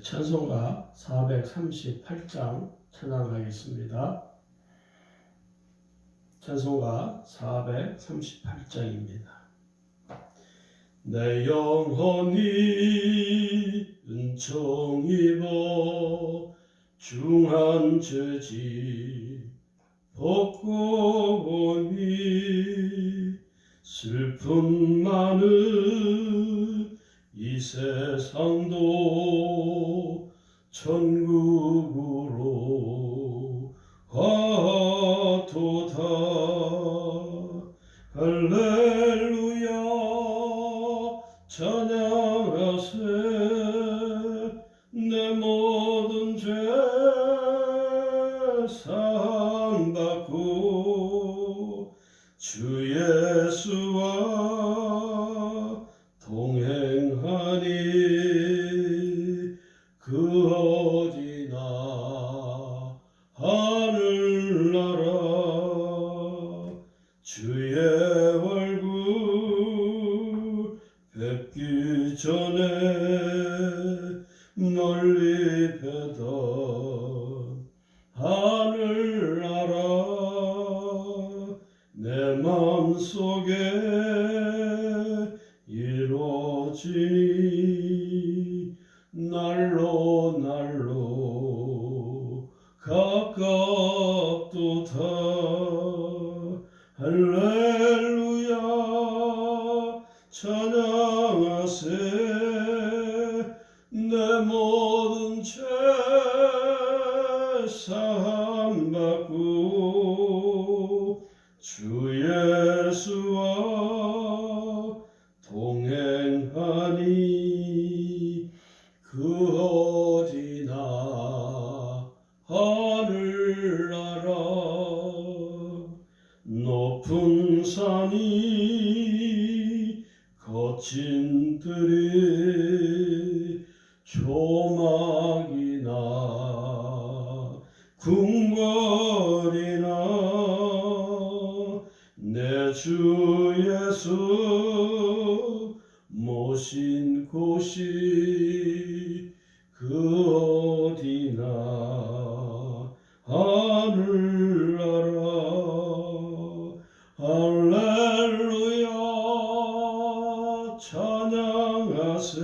찬송가 438장 찬양하겠습니다. 찬송가 438장입니다. 내 영혼이 은총 입어 중한 죄지 벗고 보니 슬픔 많은 이 세상도 천국으로 가도다. 할렐루야 찬양하세. 내 모든 죄 사함받고 주 예수와 동행하니 그 어디나 하늘나라. 주의 얼굴 뵙기 전에 멀리 뵈던 하늘나라. 내 마음속에 이루어지니 날로 날로 가깝도다. 할렐루야 찬양하세. 내 모든 죄 사함받고 주 예수와 동행하니 그 어디나 하늘나라. 높은 산이 거친 들이 조막이나 궁궐이나 내 주 예수 모신 곳이 그 어디나 하늘나라. 할렐루야 찬양하세.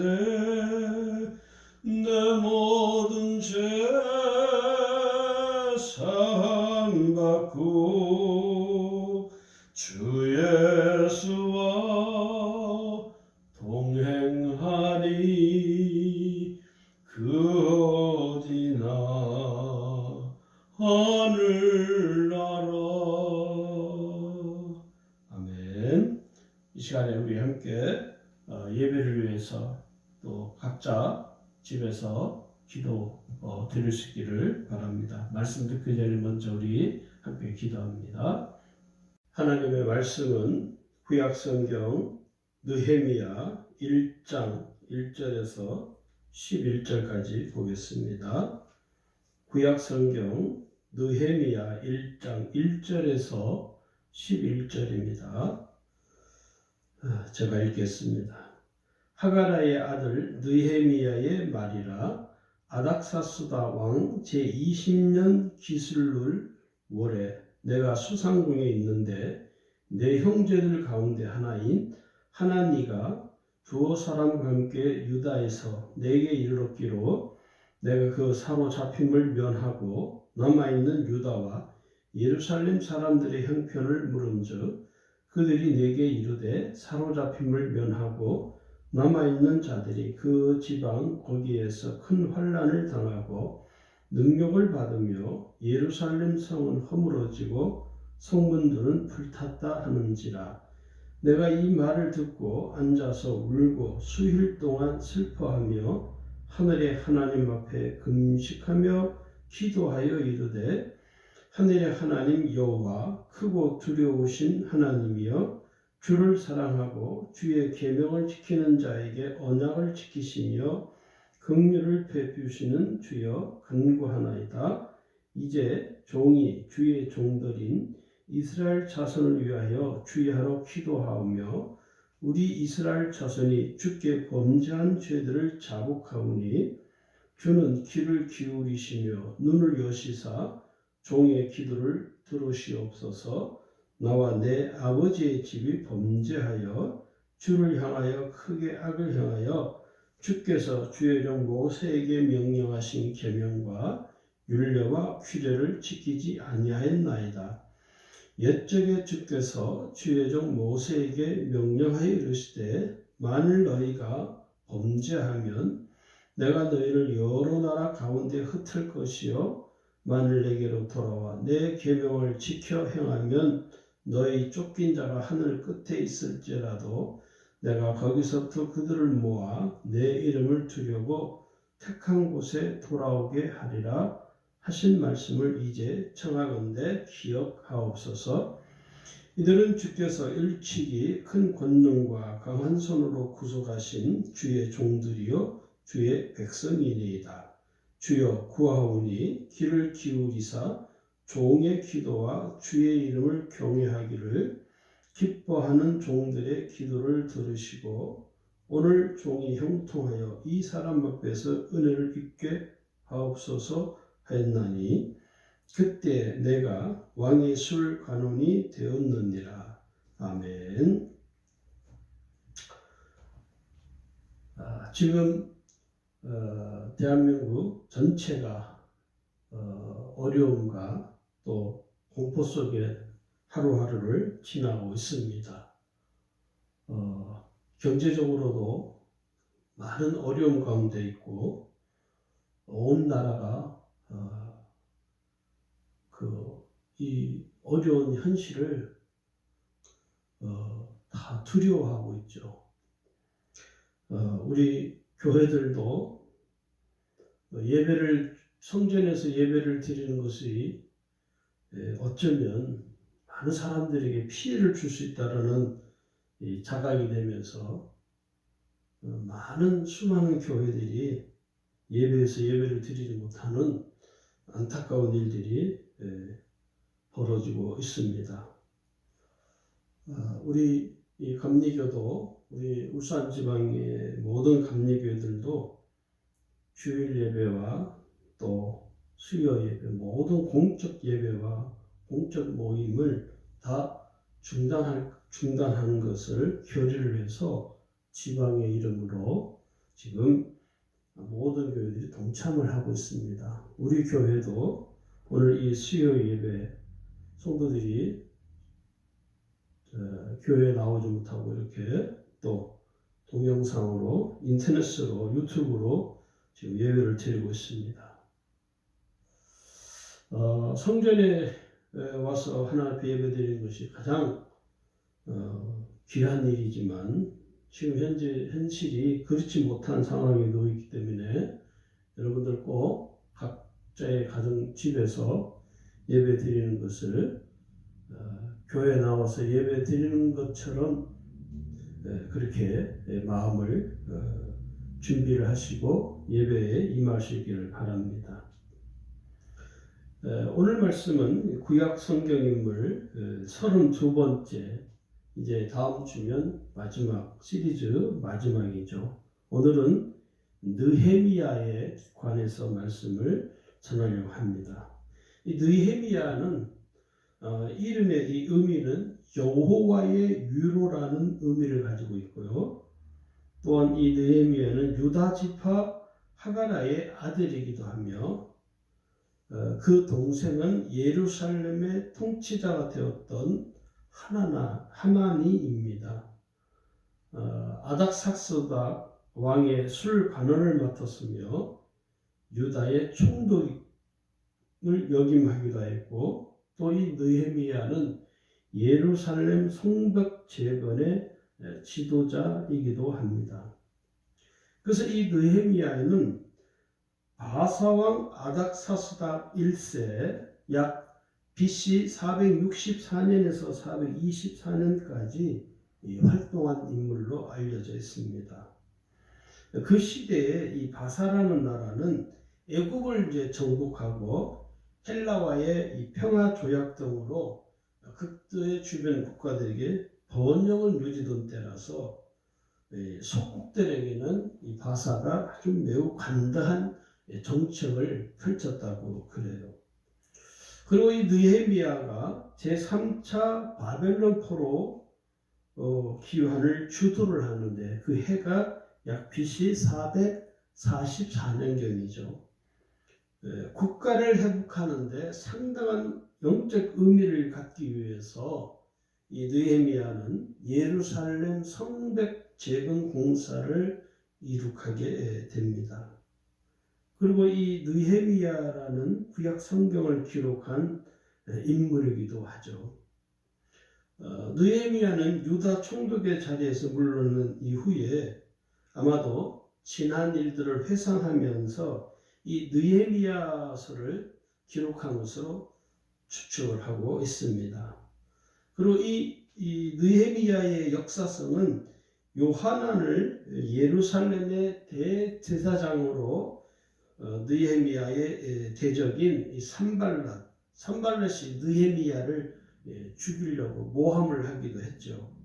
내 모든 죄 사함받고 주 예수와 동행하니 그 어디나 하늘나라. 아멘. 이 시간에 우리 함께 예배를 위해서 또 각자 집에서 기도 드릴 수 있기를 바랍니다. 말씀 듣기 전에 먼저 우리 함께 기도합니다. 하나님의 말씀은 구약성경 느헤미야 1장 1절에서 11절까지 보겠습니다. 구약성경 느헤미야 1장 1절에서 11절입니다. 제가 읽겠습니다. 하가라의 아들 느헤미야의 말이라. 아닥사스다 왕 제20년 기슬룰 월에 내가 수상궁에 있는데 내 형제들 가운데 하나인 하나니가 두어 사람과 함께 유다에서 내게 이르렀기로 내가 그 사로잡힘을 면하고 남아있는 유다와 예루살렘 사람들의 형편을 물은즉 그들이 내게 이르되 사로잡힘을 면하고 남아있는 자들이 그 지방 거기에서 큰 환난을 당하고 능욕을 받으며 예루살렘 성은 허물어지고 성문들은 불탔다 하는지라. 내가 이 말을 듣고 앉아서 울고 수일 동안 슬퍼하며 하늘의 하나님 앞에 금식하며 기도하여 이르되 하늘의 하나님 여호와 크고 두려우신 하나님이여 주를 사랑하고 주의 계명을 지키는 자에게 언약을 지키시며 긍휼을 베푸시는 주여 간구하나이다. 이제 종이 주의 종들인 이스라엘 자손을 위하여 주의하러 기도하오며 우리 이스라엘 자손이 주께 범죄한 죄들을 자복하오니 주는 귀를 기울이시며 눈을 여시사 종의 기도를 들으시옵소서. 나와 내 아버지의 집이 범죄하여 주를 향하여 크게 악을 행하여 주께서 주의 종 모세에게 명령하신 계명과 율례와 규례를 지키지 아니하였나이다. 옛적에 주께서 주의 종 모세에게 명령하여 이르시되 만일 너희가 범죄하면 내가 너희를 여러 나라 가운데 흩을 것이요 만일 내게로 돌아와 내 계명을 지켜 행하면 너희 쫓긴 자가 하늘 끝에 있을지라도 내가 거기서부터 그들을 모아 내 이름을 두려고 택한 곳에 돌아오게 하리라 하신 말씀을 이제 청하건대 기억하옵소서. 이들은 주께서 일찍이 큰 권능과 강한 손으로 구속하신 주의 종들이요 주의 백성이니이다. 주여 구하오니 귀를 기울이사 종의 기도와 주의 이름을 경외하기를 기뻐하는 종들의 기도를 들으시고 오늘 종이 형통하여 이 사람 앞에서 은혜를 입게 하옵소서 하였나니 그때 내가 왕의 술 간원이 되었느니라. 아멘. 지금 대한민국 전체가 어려움과 또 공포 속에 하루하루를 지나고 있습니다. 경제적으로도 많은 어려움 가운데 있고 온 나라가 이 어려운 현실을 다 두려워하고 있죠. 우리 교회들도 성전에서 예배를 드리는 것이 어쩌면 많은 사람들에게 피해를 줄 수 있다는 자각이 되면서 많은 수많은 교회들이 예배에서 예배를 드리지 못하는 안타까운 일들이 벌어지고 있습니다. 우리 이 감리교도 우리 울산 지방의 모든 감리교들도 주일 예배와 또 수요 예배 모든 공적 예배와 공적 모임을 다 중단하는 것을 결의를 해서 지방의 이름으로 지금 모든 교회들이 동참을 하고 있습니다. 우리 교회도 오늘 이 수요 예배 성도들이 교회에 나오지 못하고 이렇게 또 동영상으로 인터넷으로 유튜브로 지금 예배를 드리고 있습니다. 성전에 와서 하나님 앞에 예배 드리는 것이 가장 귀한 일이지만 지금 현재 현실이 그렇지 못한 상황에 놓이기 때문에 여러분들 꼭 각자의 가정 집에서 예배 드리는 것을 교회에 나와서 예배 드리는 것처럼 그렇게 마음을 준비를 하시고 예배에 임하시기를 바랍니다. 오늘 말씀은 구약 성경 인물 32번째 이제 다음 주면 마지막 시리즈 마지막이죠. 오늘은 느헤미야에 관해서 말씀을 전하려고 합니다. 이 느헤미야는 이름의 이 의미는 여호와의 위로라는 의미를 가지고 있고요. 또한 이 느헤미야는 유다 지파 하가라의 아들이기도 하며 그 동생은 예루살렘의 통치자가 되었던 하나니입니다. 아닥삭스다 왕의 술 관원을 맡았으며 유다의 총독을 역임하기도 했고 또 이 느헤미야는 예루살렘 성벽 재건의 지도자이기도 합니다. 그래서 이 느헤미야는 바사왕 아닥사스다 1세 약 BC 464년에서 424년까지 활동한 인물로 알려져 있습니다. 그 시대에 이 바사라는 나라는 애국을 이제 정복하고 헬라와의 이 평화 조약 등으로 그때의 주변 국가들에게 번영을 누리던 때라서 속국들에게는 이 바사가 아주 매우 간다한 정책을 펼쳤다고 그래요. 그리고 이 느헤미야가 제3차 바벨론 포로 기환을 주도를 하는데 그 해가 약 BC 444년경이죠. 국가를 회복하는데 상당한 영적 의미를 갖기 위해서 이 느헤미야는 예루살렘 성벽 재건 공사를 이룩하게 됩니다. 그리고 이 느헤미야라는 구약 성경을 기록한 인물이기도 하죠. 느헤미야는 유다 총독의 자리에서 물러난 이후에 아마도 지난 일들을 회상하면서 이 느헤미야서를 기록한 것으로 추측을 하고 있습니다. 그리고 이 느헤미야의 역사성은 요하난을 예루살렘의 대제사장으로 느헤미야의 대적인 이 산발랏이 느헤미야를 죽이려고 모함을 하기도 했죠.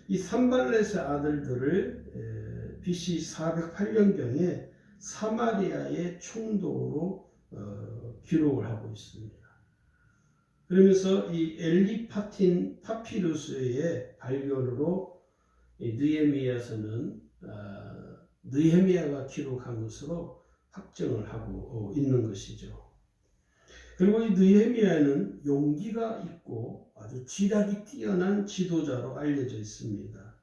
이 산발렛의 아들들을 BC 408년경에 사마리아의 총독으로 기록을 하고 있습니다. 그러면서 이 엘리파틴 파피루스의 발견으로 느헤미야서는 느헤미야가 기록한 것으로 확정을 하고 있는 것이죠. 그리고 이 느헤미야는 용기가 있고 아주 지략이 뛰어난 지도자로 알려져 있습니다.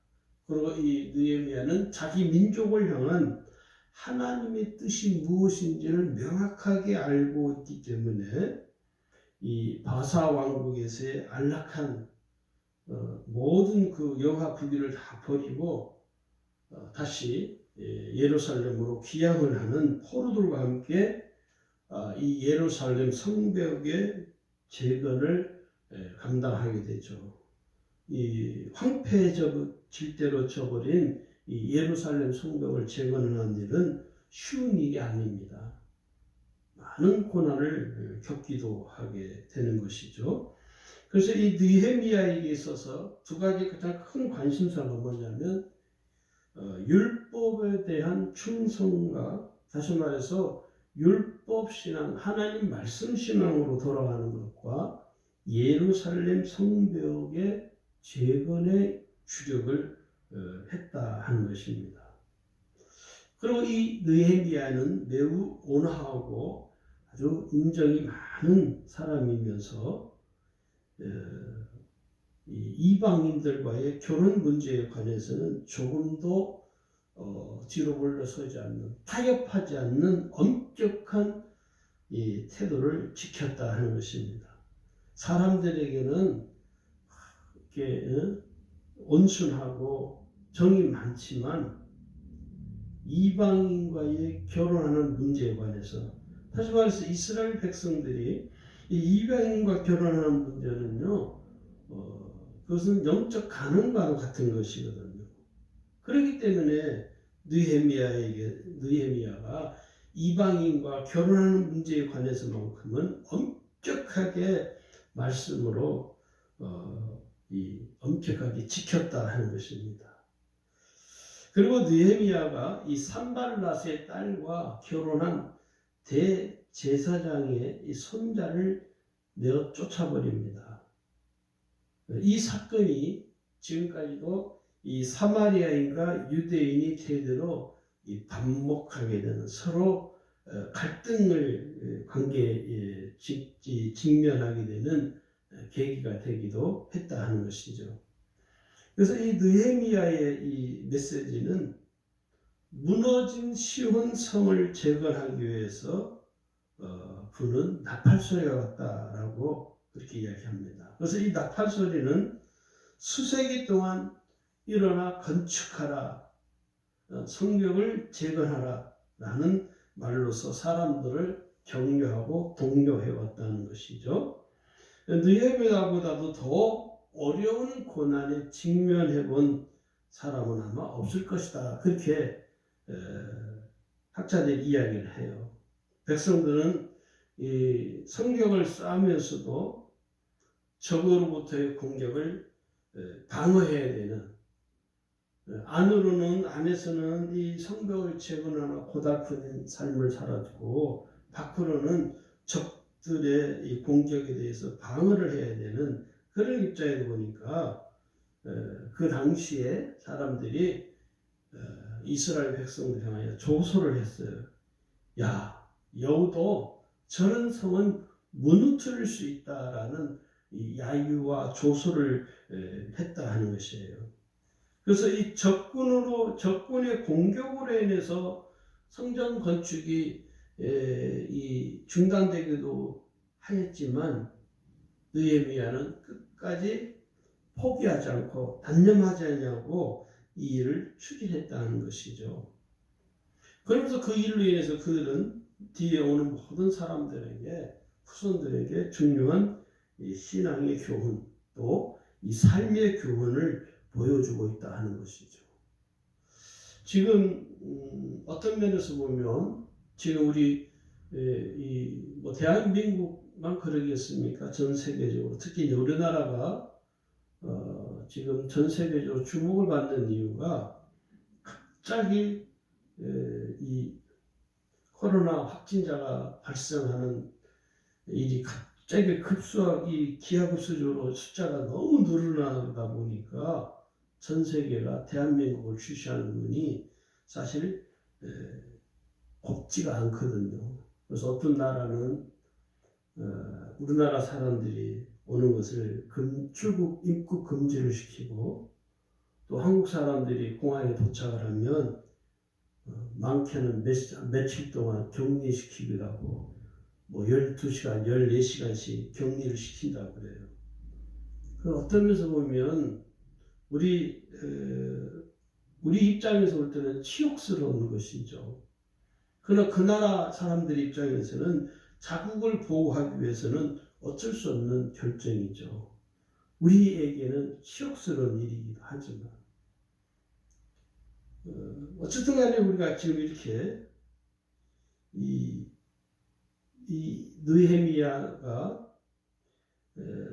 그리고 이 느헤미야는 자기 민족을 향한 하나님의 뜻이 무엇인지를 명확하게 알고 있기 때문에 이 바사 왕국에서의 안락한 모든 그 영하 부귀를 다 버리고 다시 예루살렘으로 귀향을 하는 포로들과 함께 이 예루살렘 성벽의 재건을 감당하게 되죠. 이 황폐해질 대로 쳐버린 이 예루살렘 성벽을 재건하는 일은 쉬운 일이 아닙니다. 많은 고난을 겪기도 하게 되는 것이죠. 그래서 이 느헤미야에게 있어서 두 가지 가장 큰 관심사가 뭐냐면 율법에 대한 충성과 다시 말해서 율법 신앙, 하나님 말씀 신앙으로 돌아가는 것과 예루살렘 성벽의 재건에 주력을 했다 하는 것입니다. 그리고 이 느헤미야는 매우 온화하고 아주 인정이 많은 사람이면서 이방인들과의 결혼 문제에 관해서는 조금도 뒤로 물러서지 않는, 타협하지 않는 엄격한 이 태도를 지켰다 하는 것입니다. 사람들에게는 이렇게 온순하고 정이 많지만 이방인과의 결혼하는 문제에 관해서, 다시 말해서 이스라엘 백성들이 이 이방인과 결혼하는 문제는요, 그것은 영적 간음과도 같은 것이거든요. 그렇기 때문에 느헤미야가 이방인과 결혼하는 문제에 관해서만큼은 엄격하게 말씀으로 엄격하게 지켰다 하는 것입니다. 그리고 느헤미야가 이 산발랏의 딸과 결혼한 대제사장의 이 손자를 내어 쫓아버립니다. 이 사건이 지금까지도 이 사마리아인과 유대인이 대대로 반목하게 되는, 서로 갈등을 관계에 직면하게 되는 계기가 되기도 했다 하는 것이죠. 그래서 이 느헤미야의 이 메시지는 무너진 시온 성을 재건하기 위해서 부는 나팔 소리가 같다라고 그렇게 이야기합니다. 그래서 이 나팔 소리는 수세기 동안 일어나 건축하라, 성벽을 재건하라 라는 말로서 사람들을 격려하고 독려해 왔다는 것이죠. 느헤미야보다도 더 어려운 고난에 직면해 본 사람은 아마 없을 것이다, 그렇게 학자들이 이야기를 해요. 백성들은 이 성벽을 쌓으면서도 적으로부터의 공격을 방어해야 되는, 안에서는 이 성벽을 재건하나 고달픈 삶을 살았고, 밖으로는 적들의 이 공격에 대해서 방어를 해야 되는 그런 입장에 보니까 그 당시에 사람들이 이스라엘 백성들 향하여 조소를 했어요. 야, 여우도 저런 성은 무너뜨릴 수 있다라는 이 야유와 조소를 했다 하는 것이에요. 그래서 이 적군의 공격으로 인해서 성전 건축이 이 중단되기도 하였지만 느헤미야는 끝까지 포기하지 않고 단념하지 않냐고 이 일을 추진했다는 것이죠. 그러면서 그 일로 인해서 그들은 뒤에 오는 모든 사람들에게, 후손들에게 중요한 이 신앙의 교훈, 또 이 삶의 교훈을 보여주고 있다 하는 것이죠. 지금 어떤 면에서 보면 지금 우리 뭐 대한민국만 그러겠습니까? 전 세계적으로 특히 이제 우리나라가 지금 전 세계적으로 주목을 받는 이유가 갑자기 이 코로나 확진자가 발생하는 일이 갑자기 기하급수적으로 숫자가 너무 늘어나다 보니까 전 세계가 대한민국을 주시하는 분이 사실 곱지가 않거든요. 그래서 어떤 나라는 우리나라 사람들이 오는 것을 출국 입국 금지를 시키고, 또 한국 사람들이 공항에 도착을 하면 많게는 며칠 동안 격리시키기도 하고, 뭐 12시간, 14시간씩 격리를 시킨다고 그래요. 그 어떤 면에서 보면 우리 입장에서 볼 때는 치욕스러운 것이죠. 그러나 그 나라 사람들 입장에서는 자국을 보호하기 위해서는 어쩔 수 없는 결정이죠. 우리에게는 치욕스러운 일이기도 하지만 어쨌든 간에 우리가 지금 이렇게 이 느헤미야가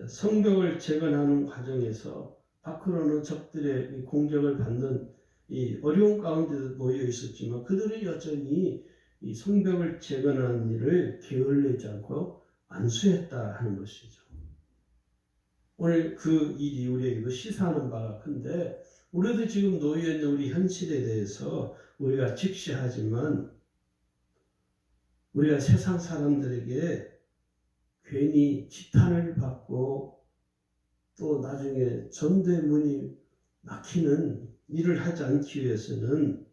성벽을 재건하는 과정에서 밖으로는 적들의 공격을 받는 이 어려운 가운데도 놓여 있었지만 그들은 여전히 이 성벽을 재건하는 일을 게을리지 않고 안수했다 하는 것이죠. 오늘 그 일이 우리에게도 시사하는 바가 큰데, 우리도 지금 놓여 있는 우리 현실에 대해서 우리가 직시하지만 우리가 세상 사람들에게 괜히 지탄을 받고 또 나중에 전대문이 막히는 일을 하지 않기 위해서는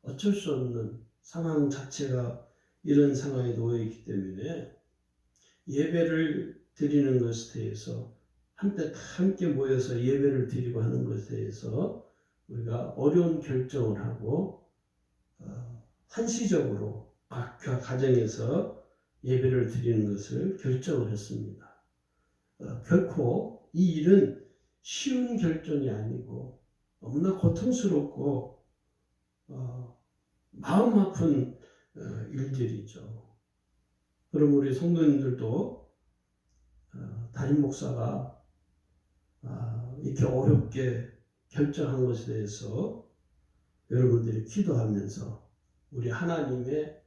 어쩔 수 없는 상황 자체가 이런 상황에 놓여 있기 때문에 예배를 드리는 것에 대해서 함께 모여서 예배를 드리고 하는 것에 대해서 우리가 어려운 결정을 하고 한시적으로 각 가정에서 예배를 드리는 것을 결정을 했습니다. 결코 이 일은 쉬운 결정이 아니고 너무나 고통스럽고 마음 아픈 일들이죠. 그럼 우리 성도님들도 담임 목사가 이렇게 어렵게 결정한 것에 대해서 여러분들이 기도하면서 우리 하나님의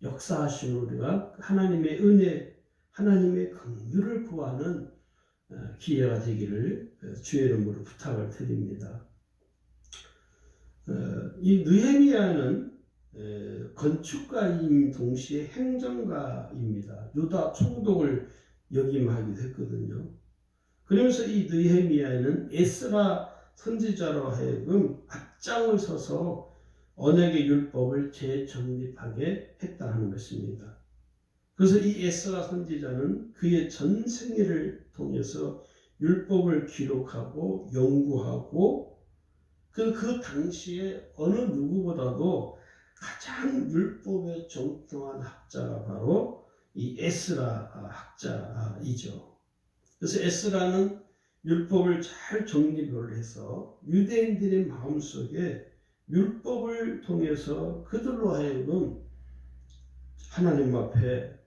역사하신 우리가 하나님의 은혜, 하나님의 긍휼을 구하는 기회가 되기를 주의 이름으로 부탁을 드립니다. 이 느헤미야는 건축가인 동시에 행정가입니다. 유다 총독을 역임하기도 했거든요. 그러면서 이 느헤미야는 에스라 선지자로 하여금 앞장을 서서 언약의 율법을 재정립하게 했다는 것입니다. 그래서 이 에스라 선지자는 그의 전생애를 통해서 율법을 기록하고 연구하고 그 당시에 어느 누구보다도 가장 율법에 정통한 학자가 바로 이 에스라 학자이죠. 그래서 에스라는 율법을 잘 정립을 해서 유대인들의 마음속에 율법을 통해서 그들로 하여금 하나님 앞에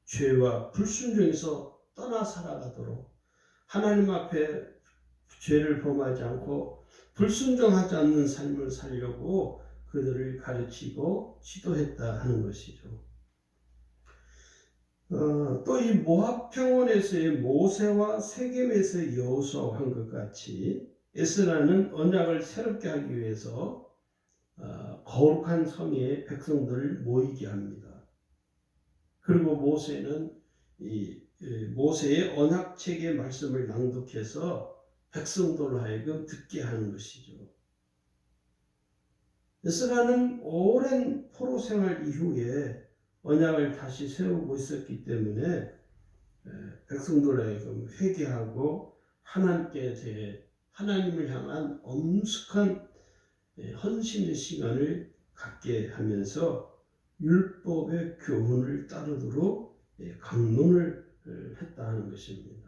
죄와 불순종에서 떠나 살아가도록, 하나님 앞에 죄를 범하지 않고 불순종하지 않는 삶을 살려고 그들을 가르치고 지도했다 하는 것이죠. 또 이 모압 평원에서의 모세와 세겜에서의 여호수아와 한 것 같이 에스라는 언약을 새롭게 하기 위해서 거룩한 성에 백성들을 모이게 합니다. 그리고 모세는 이 모세의 언약책의 말씀을 낭독해서 백성들로 하여금 듣게 하는 것이죠. 에스라는 오랜 포로 생활 이후에 언약을 다시 세우고 있었기 때문에 백성들로 하여금 회개하고 하나님께 대해 하나님을 향한 엄숙한 헌신의 시간을 갖게 하면서 율법의 교훈을 따르도록 강론을 했다는 것입니다.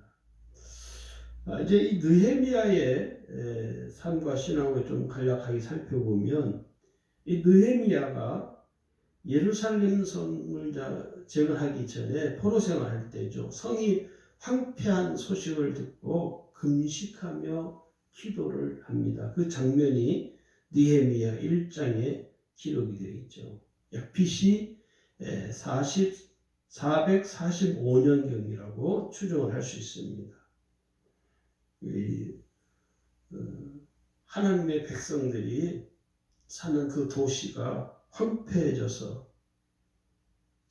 이제 이 느헤미야의 삶과 신앙을 좀 간략하게 살펴보면 이 느헤미야가 예루살렘 성을 재건하기 전에 포로 생활할 때죠. 성이 황폐한 소식을 듣고 금식하며 기도를 합니다. 그 장면이 느헤미야 1장에 기록이 되어 있죠. 약 BC 445년경이라고 추정을 할 수 있습니다. 하나님의 백성들이 사는 그 도시가 황폐해져서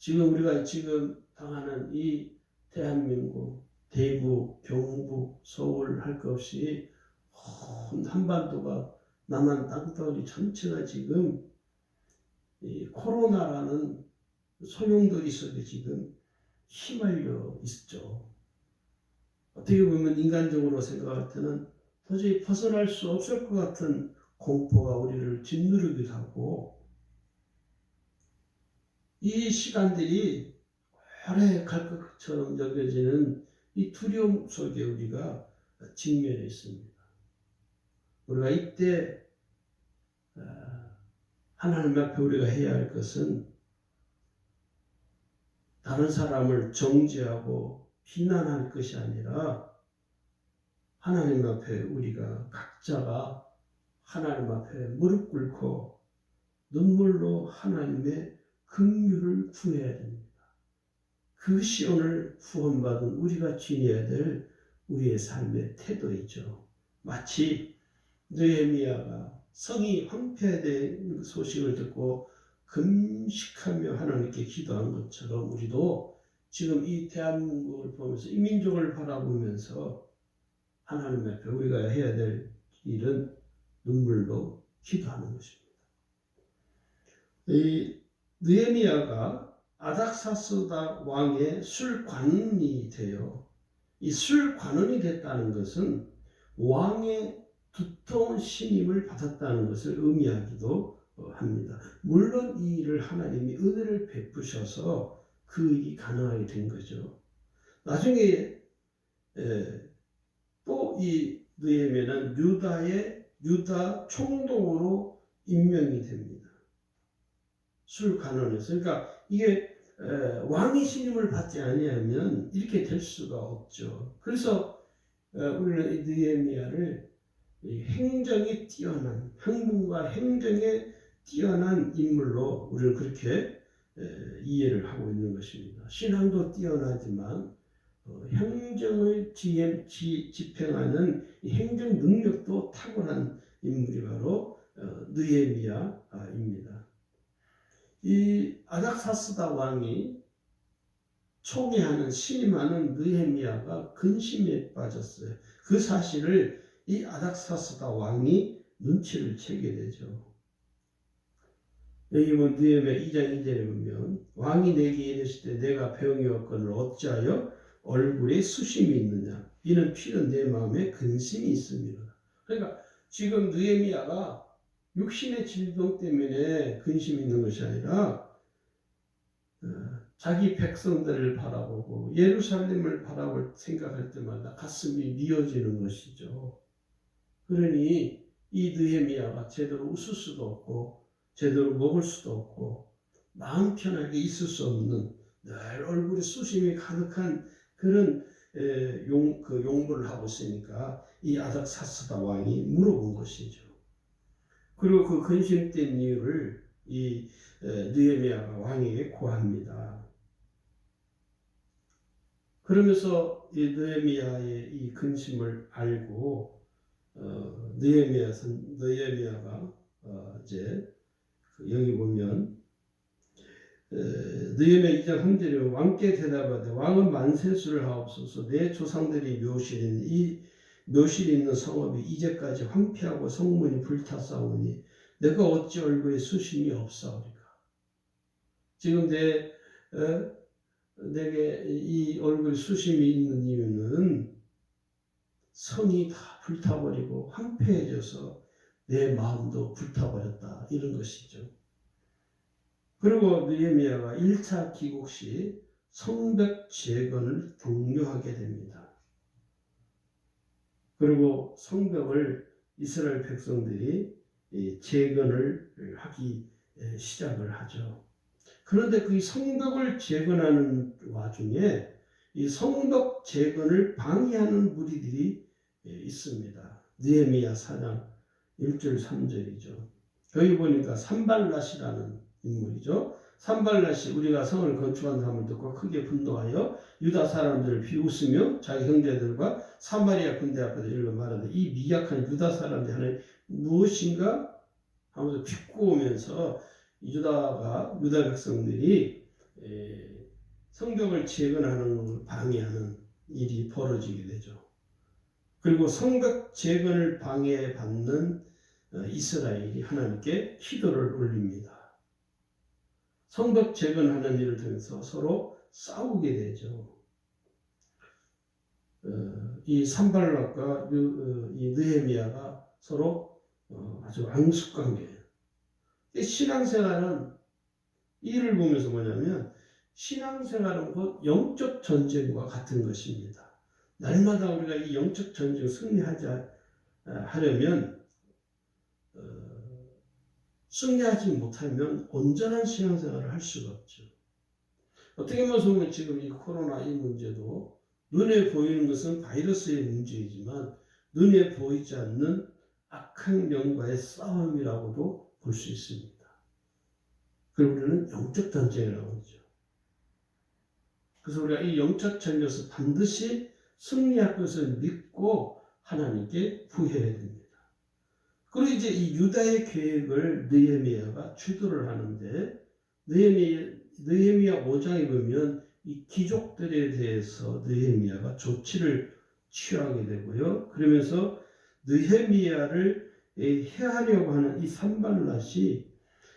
우리가 지금 당하는 이 대한민국, 대구, 경북, 서울 할 것 없이 한반도가 남한 땅덩어리 전체가 지금 이 코로나라는 소용돌이 속에 지금 휘말려 있죠. 어떻게 보면 인간적으로 생각할 때는 도저히 벗어날 수 없을 것 같은 공포가 우리를 짓누르기도 하고, 이 시간들이 오래 갈 것처럼 여겨지는 이 두려움 속에 우리가 직면해 있습니다. 우리가 이때 하나님 앞에 우리가 해야 할 것은 다른 사람을 정죄하고 비난할 것이 아니라 하나님 앞에 우리가 각자가 하나님 앞에 무릎 꿇고 눈물로 하나님의 긍휼을 구해야 됩니다. 그것이 오늘 후원받은 우리가 지녀야 될 우리의 삶의 태도이죠. 마치 느헤미야가 성이 황폐된 소식을 듣고 금식하며 하나님께 기도한 것처럼 우리도 지금 이 대한민국을 보면서 이 민족을 바라보면서 하나님 앞에 우리가 해야 될 일은 눈물로 기도하는 것입니다. 이 느헤미야가 아닥사스다 왕의 술관원이 되어 이 술관원이 됐다는 것은 왕의 두터운 신임을 받았다는 것을 의미하기도 합니다. 물론 이 일을 하나님이 은혜를 베푸셔서 그 일이 가능하게 된 거죠. 나중에 또 이 느헤미야는 유다 총독으로 임명이 됩니다. 술관원에서. 그러니까 이게 왕의 신임을 받지 아니하면 이렇게 될 수가 없죠. 그래서 우리는 이 느헤미야를 행정에 뛰어난, 학문과 행정에 뛰어난 인물로 우리는 그렇게 이해를 하고 있는 것입니다. 신앙도 뛰어나지만 행정을 집행하는 행정 능력도 탁월한 인물이 바로 느헤미야입니다. 이 아닥사스다 왕이 총애하는 신임하는 느헤미야가 근심에 빠졌어요. 그 사실을 이 아닥사스다 왕이 눈치를 채게 되죠. 여기 보면 느헤미야 2장 2절에 보면 왕이 내게 이르시되 내가 병이 왔거늘 어찌하여 얼굴에 수심이 있느냐 이는 피는 내 마음에 근심이 있습니다. 그러니까 지금 느헤미야가 육신의 질병 때문에 근심이 있는 것이 아니라 자기 백성들을 바라보고 예루살렘을 바라볼 생각할 때마다 가슴이 미어지는 것이죠. 그러니 이 느헤미야가 제대로 웃을 수도 없고 제대로 먹을 수도 없고 마음 편하게 있을 수 없는 늘 얼굴에 수심이 가득한 그런 용부를 하고 있으니까 이 아닥사스다 왕이 물어본 것이죠. 그리고 그 근심된 이유를 이 느헤미야가 왕에게 고합니다. 그러면서 이 느헤미야의 이 근심을 알고 느헤미야가 이제 여기 보면 느헤미야 2장 3절에 왕께 대답하되 왕은 만세수를 하옵소서. 내 조상들이 묘실이 있는 성읍이 이제까지 황폐하고 성문이 불탔사오니 내가 어찌 얼굴에 수심이 없사오리까. 지금 내게 이 얼굴에 수심이 있는 이유는 성이 다 불타버리고 황폐해져서 내 마음도 불타버렸다, 이런 것이죠. 그리고 느헤미야가 1차 귀국 시 성벽 재건을 독려하게 됩니다. 그리고 성벽을 이스라엘 백성들이 재건을 하기 시작을 하죠. 그런데 그 성벽을 재건하는 와중에 이 성벽 재건을 방해하는 무리들이 있습니다. 느헤미야 4장 1절 3절이죠. 여기 보니까 산발랏이라는 인물이죠. 산발랏이 우리가 성을 건축한 사람을 듣고 크게 분노하여 유다 사람들을 비웃으며 자기 형제들과 사마리아 군대 앞에서 일러 말하되 이 미약한 유다 사람들이 하는 무엇인가 하면서 비꼬으면서 유다 백성들이 성벽을 재건하는 것을 방해하는 일이 벌어지게 되죠. 그리고 성벽 재건을 방해받는 이스라엘이 하나님께 기도를 올립니다. 성벽 재건하는 일을 통해서 서로 싸우게 되죠. 이 산발락과 이 느헤미야가 서로 아주 앙숙관계예요. 신앙생활은 이를 보면서 뭐냐면 신앙생활은 곧 영적 전쟁과 같은 것입니다. 날마다 우리가 이 영적 전쟁을 승리하려면 승리하지 못하면 온전한 신앙생활을 할 수가 없죠. 어떻게 보면 지금 이 코로나 이 문제도 눈에 보이는 것은 바이러스의 문제이지만 눈에 보이지 않는 악한 영과의 싸움이라고도 볼 수 있습니다. 그리고 우리는 영적 전쟁이라고 하죠. 그래서 우리가 이 영적 전쟁에서 반드시 승리할 것을 믿고 하나님께 구해야 됩니다. 그리고 이제 이 유다의 계획을 느헤미야가 주도를 하는데 느헤미야 5장에 보면 이 귀족들에 대해서 느헤미야가 조치를 취하게 되고요. 그러면서 느헤미야를 해하려고 하는 이 산발랏이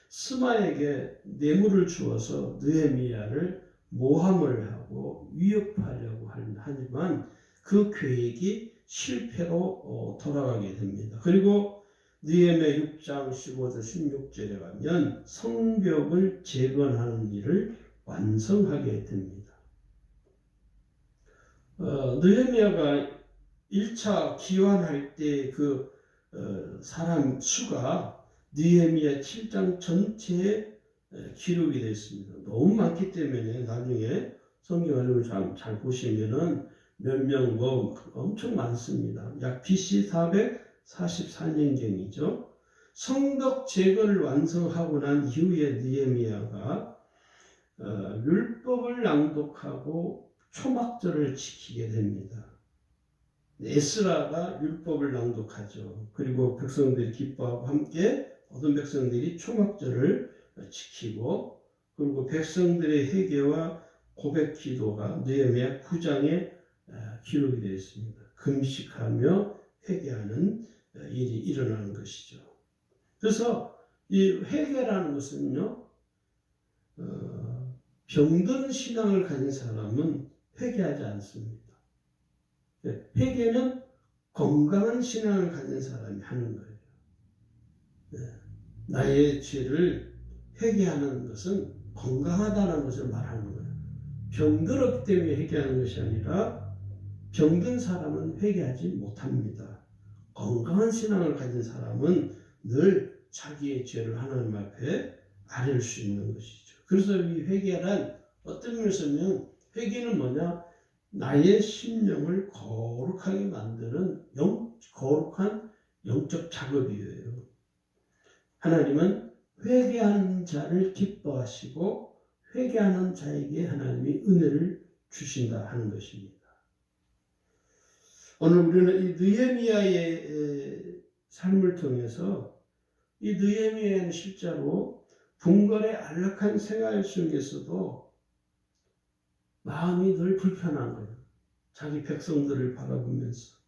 스마에게 뇌물을 주어서 느헤미야를 모함을 하고 위협하려고 하지만 그 계획이 실패로 돌아가게 됩니다. 그리고 느헤미야 6장 15절 16절에 가면 성벽을 재건하는 일을 완성하게 됩니다. 느헤미야가 1차 기환할 때 그 사람 수가 느헤미야 7장 전체에 기록이 되어 있습니다. 너무 많기 때문에 나중에 성경을 잘 보시면은 몇 명 엄청 많습니다. 약 BC 444년경이죠. 성벽 재건을 완성하고 난 이후에 느헤미야가 율법을 낭독하고 초막절을 지키게 됩니다. 에스라가 율법을 낭독하죠. 그리고 백성들이 기뻐하고 함께 모든 백성들이 초막절을 지키고, 그리고 백성들의 회개와 고백 기도가 느헤미야 9장에 기록이 되어 있습니다. 금식하며 회개하는 일이 일어나는 것이죠. 그래서 이 회개라는 것은요, 병든 신앙을 가진 사람은 회개하지 않습니다. 회개는 건강한 신앙을 가진 사람이 하는 거예요. 나의 죄를 회개하는 것은 건강하다는 것을 말하는 거예요. 병들었기 때문에 회개하는 것이 아니라 병든 사람은 회개하지 못합니다. 건강한 신앙을 가진 사람은 늘 자기의 죄를 하나님 앞에 아뢰을 수 있는 것이죠. 그래서 이 회개란 어떤 면에서는 회개는 뭐냐? 나의 심령을 거룩하게 만드는 거룩한 영적 작업이에요. 하나님은 회개하는 자를 기뻐하시고 회개하는 자에게 하나님이 은혜를 주신다 하는 것입니다. 오늘 우리는 이 느헤미야의 삶을 통해서 이 느헤미야는 실제로 궁궐의 안락한 생활 속에서도 마음이 늘 불편한 거예요. 자기 백성들을 바라보면서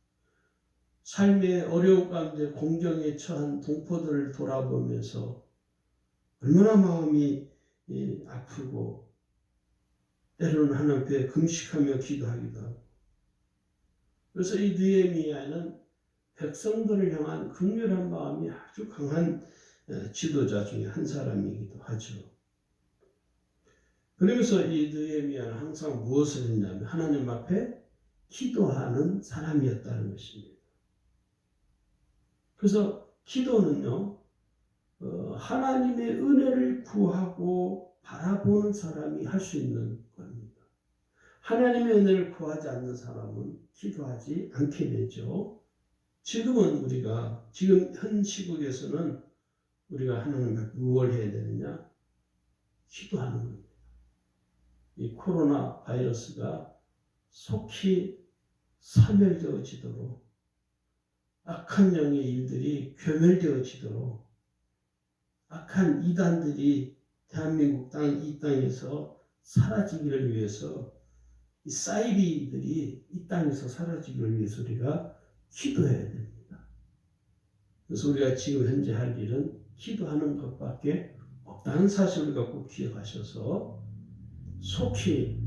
삶의 어려움 가운데 공경에 처한 동포들을 돌아보면서 얼마나 마음이 아프고 때로는 하나님 앞에 금식하며 기도하기도 하고. 그래서 이 느헤미야는 백성들을 향한 긍휼한 마음이 아주 강한 지도자 중에 한 사람이기도 하죠. 그러면서 이 느헤미야는 항상 무엇을 했냐면 하나님 앞에 기도하는 사람이었다는 것입니다. 그래서 기도는요, 하나님의 은혜를 구하고 바라보는 사람이 할 수 있는 겁니다. 하나님의 은혜를 구하지 않는 사람은 기도하지 않게 되죠. 지금 현 시국에서는 우리가 하나님 앞에 무엇을 해야 되느냐? 기도하는 겁니다. 이 코로나 바이러스가 속히 사멸되어지도록 악한 영의 일들이 괴멸되어지도록 악한 이단들이 대한민국 이 땅에서 사라지기를 위해서 이 사이비들이 이 땅에서 사라지기를 위해서 우리가 기도해야 됩니다. 그래서 우리가 지금 현재 할 일은 기도하는 것밖에 없다는 사실을 갖고 기억하셔서 속히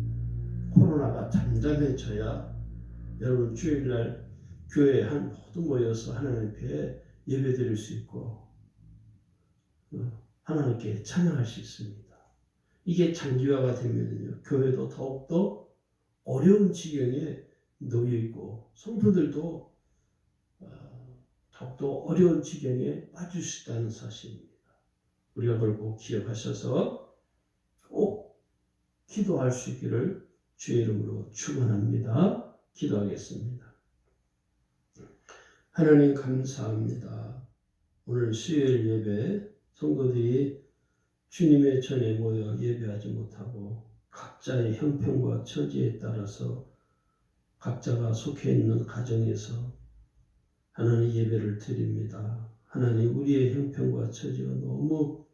코로나가 잠잠해져야 여러분 주일날 교회에 모두 모여서 하나님 앞에 예배드릴 수 있고 하나님께 찬양할 수 있습니다. 이게 장기화가 되면요, 교회도 더욱더 어려운 지경에 놓여 있고 성도들도 더욱더 어려운 지경에 빠질 수 있다는 사실입니다. 우리가 그걸 꼭 기억하셔서 꼭 기도할 수 있기를 주의 이름으로 축원합니다. 기도하겠습니다. 하나님 감사합니다. 오늘 수요일 예배 성도들이 주님의 전에 모여 예배하지 못하고 각자의 형편과 처지에 따라서 각자가 속해 있는 가정에서 하나님 예배를 드립니다. 하나님 우리의 형편과 처지가 너무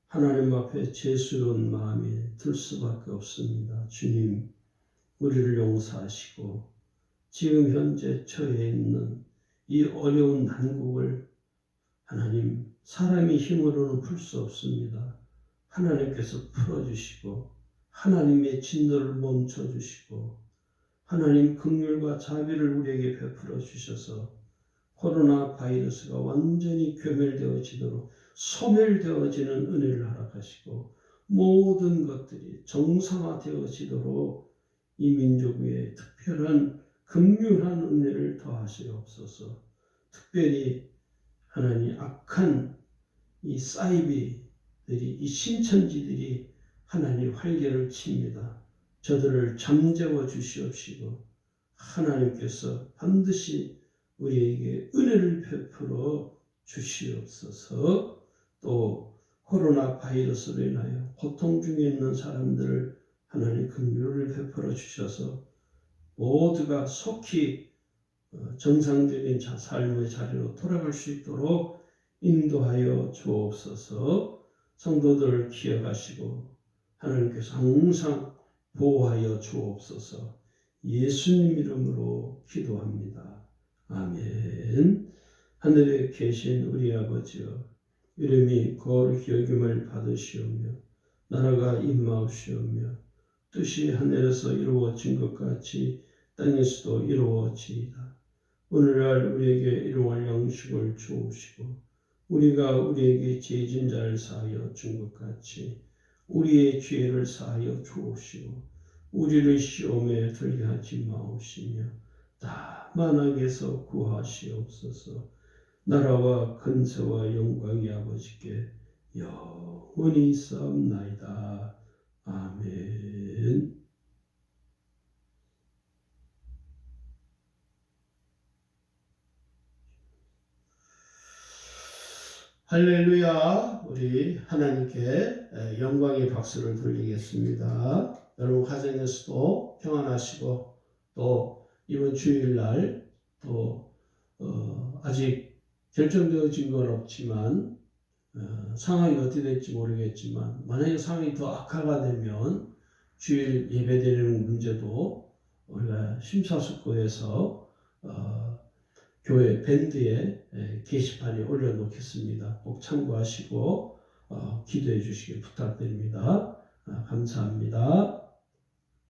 하나님 앞에 죄스러운 마음이 들 수밖에 없습니다. 주님 우리를 용서하시고 지금 현재 처해 있는 이 어려운 난국을 하나님 사람의 힘으로는 풀 수 없습니다. 하나님께서 풀어주시고 하나님의 진노를 멈춰주시고 하나님 긍휼과 자비를 우리에게 베풀어 주셔서 코로나 바이러스가 완전히 괴멸되어지도록 소멸되어지는 은혜를 허락하시고 모든 것들이 정상화되어지도록 이 민족 위에 특별한 긍휼한 은혜를 더하시옵소서. 특별히 하나님 악한 이 사이비들이 이 신천지들이 하나님 활개를 칩니다. 저들을 잠재워 주시옵시고 하나님께서 반드시 우리에게 은혜를 베풀어 주시옵소서. 또 코로나 바이러스로 인하여 고통 중에 있는 사람들을 하나님 긍휼을 베풀어 주셔서 모두가 속히 정상적인 삶의 자리로 돌아갈 수 있도록 인도하여 주옵소서. 성도들을 기억하시고 하나님께서 항상 보호하여 주옵소서. 예수님 이름으로 기도합니다. 아멘. 하늘에 계신 우리 아버지여, 이름이 거룩히 여김을 받으시오며 나라가 임하옵시오며 뜻이 하늘에서 이루어진 것 같이 땅에서도 이루어지이다. 오늘날 우리에게 일용할 양식을 주옵시고 우리가 우리에게 죄진 자를 사하여 준 것 같이 우리의 죄를 사하여 주옵시고 우리를 시험에 들게 하지 마옵시며 다만 악에서 구하시옵소서. 나라와 근세와 영광이 아버지께 영원히 있사옵나이다. 아멘. 할렐루야. 우리 하나님께 영광의 박수를 돌리겠습니다. 여러분 가정에서도 평안하시고 또 이번 주일날 또 아직 결정되어진 건 없지만 상황이 어떻게 될지 모르겠지만 만약에 상황이 더 악화가 되면 주일 예배드리는 문제도 우리가 심사숙고해서 교회 밴드에 게시판에 올려놓겠습니다. 꼭 참고하시고 기도해 주시길 부탁드립니다. 감사합니다.